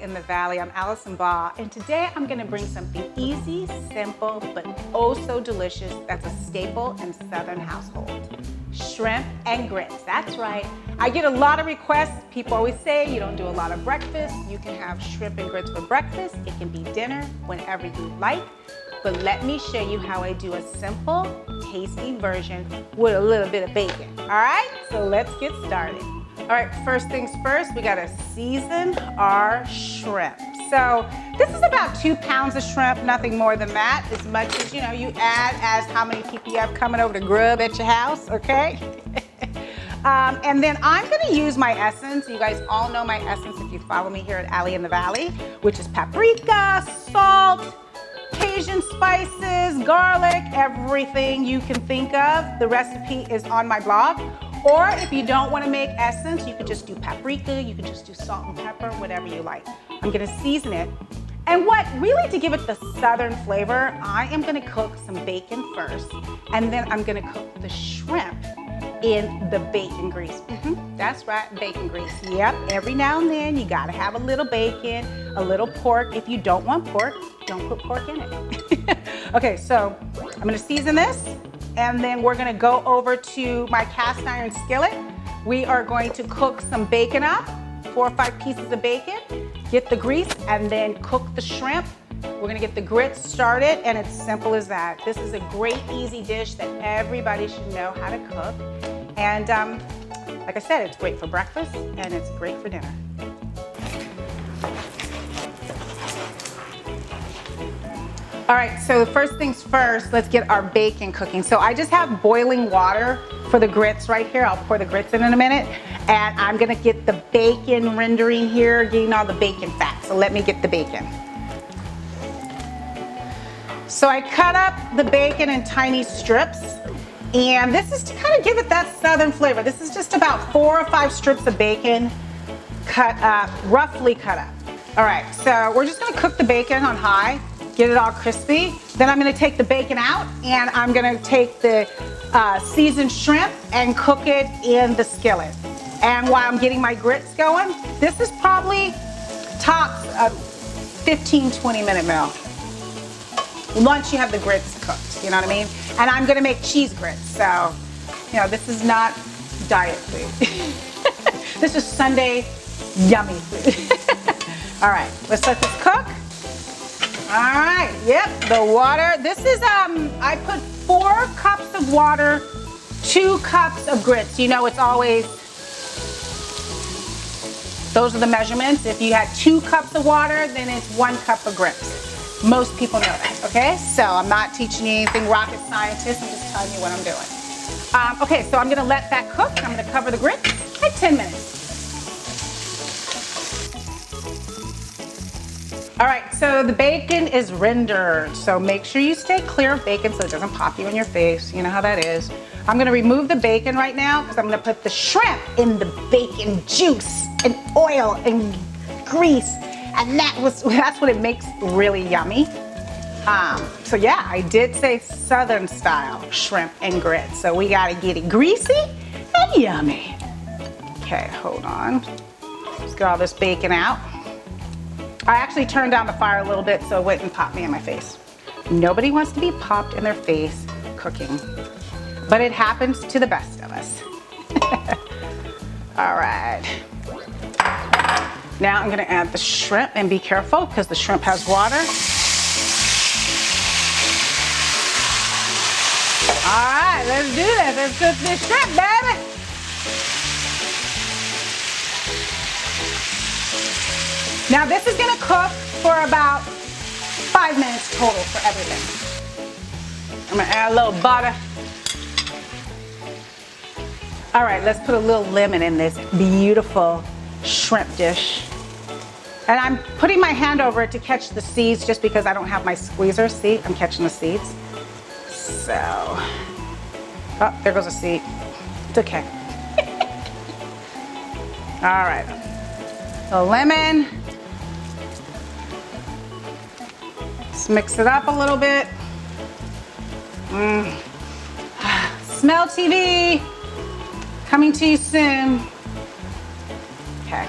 In the Valley. I'm Allison Baugh, and today I'm going to bring something easy, simple, but oh so delicious that's a staple in Southern household. Shrimp and grits. That's right. I get a lot of requests. People always say you don't do a lot of breakfast. You can have shrimp and grits for breakfast. It can be dinner, whenever you like. But let me show you how I do a simple, tasty version with a little bit of bacon. All right, so let's get started. All right, first things first, we gotta season our shrimp. So this is about 2 pounds of shrimp, nothing more than that. As much as, you add as how many people you have coming over to grub at your house, okay? And then I'm gonna use my essence. You guys all know my essence if you follow me here at Allie in the Valley, which is paprika, salt, Cajun spices, garlic, everything you can think of. The recipe is on my blog. Or if you don't want to make essence, you could just do paprika, you could just do salt and pepper, whatever you like. I'm going to season it. And really to give it the southern flavor, I am going to cook some bacon first, and then I'm going to cook the shrimp in the bacon grease. That's right, bacon grease. Yep, every now and then you got to have a little bacon, a little pork. If you don't want pork, don't put pork in it. Okay, so I'm going to season this. And then we're gonna go over to my cast iron skillet. We are going to cook some bacon up, 4 or 5 pieces of bacon, get the grease, and then cook the shrimp. We're gonna get the grits started, and it's simple as that. This is a great, easy dish that everybody should know how to cook. And like I said, it's great for breakfast, and it's great for dinner. All right, so first things first, let's get our bacon cooking. So I just have boiling water for the grits right here. I'll pour the grits in a minute. And I'm gonna get the bacon rendering here, getting all the bacon fat. So let me get the bacon. So I cut up the bacon in tiny strips. And this is to kind of give it that southern flavor. This is just about 4 or 5 strips of bacon cut up, roughly cut up. All right, so we're just gonna cook the bacon on high. Get it all crispy. Then I'm gonna take the bacon out, and I'm gonna take the seasoned shrimp and cook it in the skillet. And while I'm getting my grits going, this is probably tops a 15-20 minute meal. Once you have the grits cooked, you know what I mean? And I'm gonna make cheese grits, so this is not diet food. This is Sunday yummy food. All right, let's let this cook. All right, yep, the water. This is, I put 4 cups of water, 2 cups of grits. It's always, those are the measurements. If you had 2 cups of water, then it's 1 cup of grits. Most people know that, okay? So I'm not teaching you anything rocket scientist, I'm just telling you what I'm doing. Okay, so I'm gonna let that cook. I'm gonna cover the grits at 10 minutes. All right, so the bacon is rendered. So make sure you stay clear of bacon so it doesn't pop you in your face. You know how that is. I'm gonna remove the bacon right now because I'm gonna put the shrimp in the bacon juice and oil and grease. And that's what it makes really yummy. So yeah, I did say Southern style shrimp and grits. So we gotta get it greasy and yummy. Okay, hold on. Let's get all this bacon out. I actually turned down the fire a little bit so it wouldn't pop me in my face. Nobody wants to be popped in their face cooking, but it happens to the best of us. All right, Now I'm gonna add the shrimp, and be careful because the shrimp has water. All right, let's do this. Let's cook this shrimp, baby. Now this is gonna cook for about 5 minutes total for everything. I'm gonna add a little butter. All right, let's put a little lemon in this beautiful shrimp dish. And I'm putting my hand over it to catch the seeds just because I don't have my squeezer. See, I'm catching the seeds. So, oh, there goes a seed. It's okay. All right, the lemon. Let's mix it up a little bit. Smell TV, coming to you soon. Okay.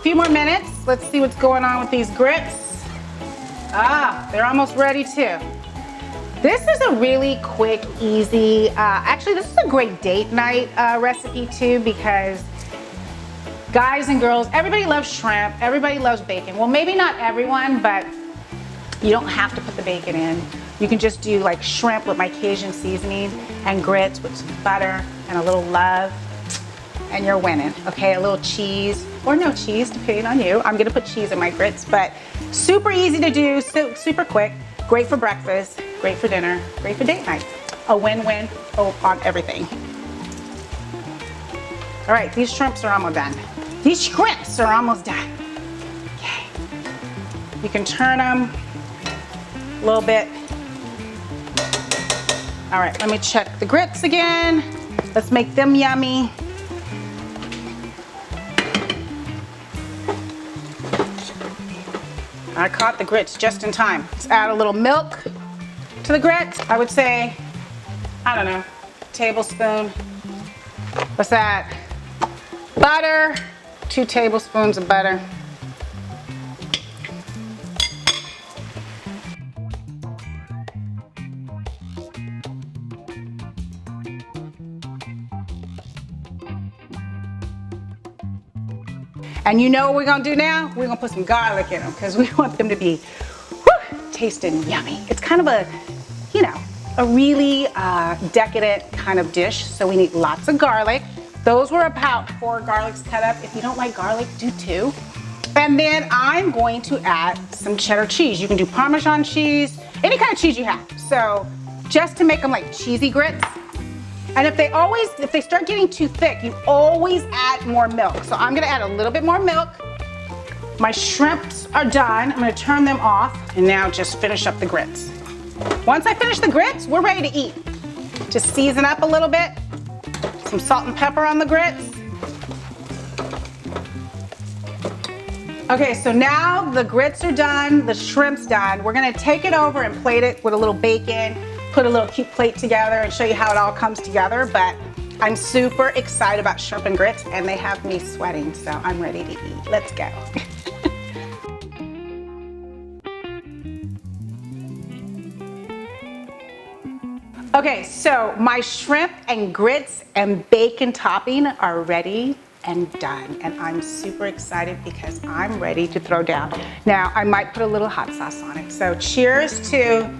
Few more minutes. Let's see what's going on with these grits. Ah, they're almost ready too. This is a really quick, easy, actually this is a great date night recipe too, because guys and girls, everybody loves shrimp, everybody loves bacon. Well, maybe not everyone, but you don't have to put the bacon in. You can just do like shrimp with my Cajun seasoning and grits with some butter and a little love, and you're winning, okay? A little cheese, or no cheese, depending on you. I'm gonna put cheese in my grits, but super easy to do, super quick, great for breakfast, great for dinner, great for date night. A win-win on everything. All right, these shrimps are almost done. These shrimps are almost done. Okay. You can turn them a little bit. All right, let me check the grits again. Let's make them yummy. I caught the grits just in time. Let's add a little milk to the grits. I would say, I don't know, tablespoon. What's that? Butter, 2 tablespoons of butter. And you know what we're gonna do now? We're gonna put some garlic in them because we want them to be tasting yummy. It's kind of a, you know, a really decadent kind of dish. So we need lots of garlic. Those were about 4 garlics cut up. If you don't like garlic, do 2. And then I'm going to add some cheddar cheese. You can do Parmesan cheese, any kind of cheese you have. So just to make them like cheesy grits. And if they start getting too thick, you always add more milk. So I'm gonna add a little bit more milk. My shrimps are done. I'm gonna turn them off and now just finish up the grits. Once I finish the grits, we're ready to eat. Just season up a little bit. Some salt and pepper on the grits. Okay, so now the grits are done, the shrimp's done. We're gonna take it over and plate it with a little bacon, put a little cute plate together and show you how it all comes together. But I'm super excited about shrimp and grits and they have me sweating, so I'm ready to eat. Let's go. Okay, so my shrimp and grits and bacon topping are ready and done. And I'm super excited because I'm ready to throw down. Now, I might put a little hot sauce on it. So cheers to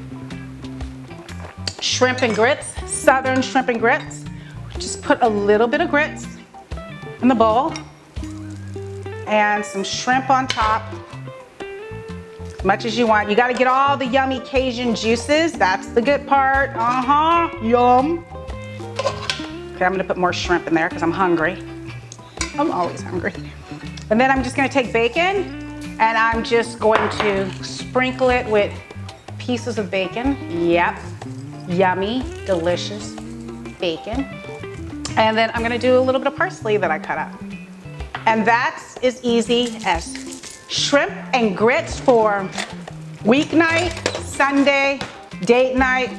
shrimp and grits, Southern shrimp and grits. Just put a little bit of grits in the bowl and some shrimp on top. As much as you want. You gotta get all the yummy Cajun juices. That's the good part. Yum. Okay, I'm gonna put more shrimp in there because I'm hungry. I'm always hungry. And then I'm just gonna take bacon and I'm just going to sprinkle it with pieces of bacon. Yep, yummy, delicious bacon. And then I'm gonna do a little bit of parsley that I cut up. And that's as easy as shrimp and grits for weeknight, Sunday, date night,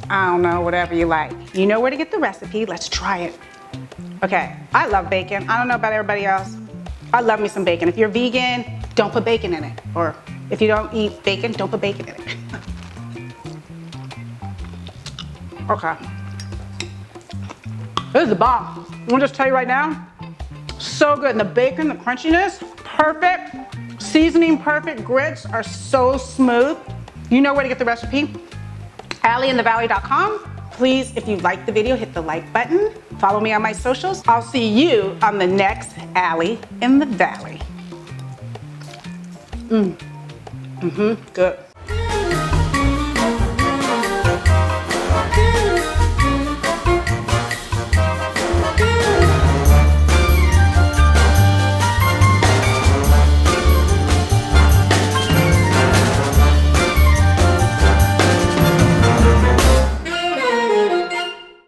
I don't know, whatever you like. You know where to get the recipe, let's try it. Okay, I love bacon. I don't know about everybody else. I love me some bacon. If you're vegan, don't put bacon in it. Or if you don't eat bacon, don't put bacon in it. Okay. This is the bomb. I'm gonna just tell you right now, So good. And the bacon, the crunchiness, perfect. Seasoning perfect. Grits are so smooth. You know where to get the recipe. AllieInTheValley.com. Please, if you liked the video, hit the like button. Follow me on my socials. I'll see you on the next Allie in the Valley. Good.